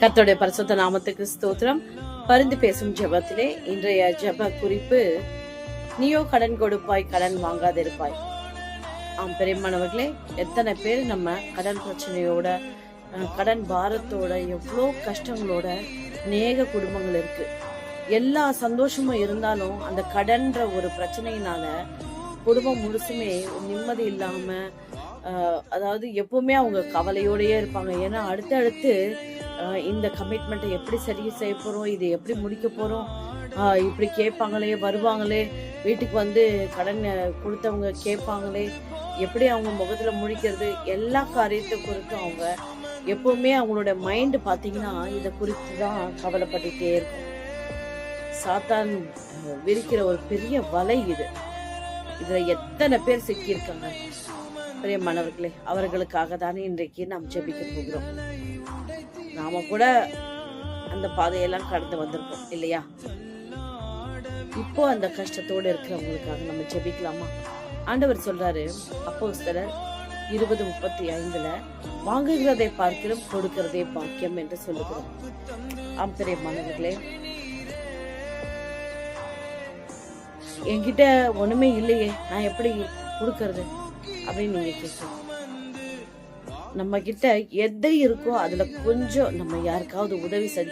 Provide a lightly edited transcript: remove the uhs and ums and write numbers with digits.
கர்த்தருடைய பரிசுத்த நாமத்துக்கு ஸ்தோத்திரம். பரிந்து பேசும் ஜெபத்திலே இன்றைய ஜெப குறிப்பு, நீயோ கடன் கொடுப்பாய், கடன் வாங்காதிருப்பாய். ஆம் பெரியமானவர்களே, எத்தனை பேர் நம்ம கடன் பிரச்சனையோட, கடன் பாரத்தோட, எவ்வளோ கஷ்டங்களோட அநேக குடும்பங்கள் இருக்கு. எல்லா சந்தோஷமும் இருந்தாலும் அந்த கடன்ற ஒரு பிரச்சனையினால குடும்பம் முழுசுமே நிம்மதி இல்லாம, அதாவது எப்பவுமே அவங்க கவலையோடயே இருப்பாங்க. ஏன்னா அடுத்தடுத்து இந்த கமிட்மெண்ட்டை எப்படி சரி செய்ய போறோம், இதை எப்படி முடிக்க போறோம், இப்படி கேட்பாங்களே, வருவாங்களே, வீட்டுக்கு வந்து கடன் கொடுத்தவங்க கேட்பாங்களே, எப்படி அவங்க முகத்துல முழிக்கிறது, எல்லா காரியத்தை குறித்தும் அவங்க எப்பவுமே அவங்களோட மைண்டு பார்த்தீங்கன்னா இதை குறித்து தான் கவலைப்பட்டுட்டே இருக்கும். சாத்தான் விரிக்கிற ஒரு பெரிய வலை இது. இதுல எத்தனை பேர் சிக்கியிருக்காங்க பிரியமானவர்களே. அவர்களுக்காக தானே இன்றைக்கு நாம் ஜெபிக்க போகிறோம். நாம கூட அந்த பாதையெல்லாம் கடந்து வந்திருக்கோம் இல்லையா? இப்போ அந்த கஷ்டத்தோடு இருக்கிறவங்களுக்காக நம்ம ஜெபிக்கலாமா? ஆண்டவர் சொல்றாரு, அப்போஸ்தலர் 20:35, வாங்குகிறதை பார்க்கிறோம், கொடுக்கிறதே பாக்கியம் என்று சொல்லுகிறோம். ஆம் பிரியமானவர்களே, என்கிட்ட ஒண்ணுமே இல்லையே, நான் எப்படி கொடுக்கறது அப்படின்னு நீங்க கேட்கலாம். நம்ம கிட்ட எது இருக்கோ அதுல கொஞ்சம் நம்ம யாருக்காவது உதவி செஞ்சு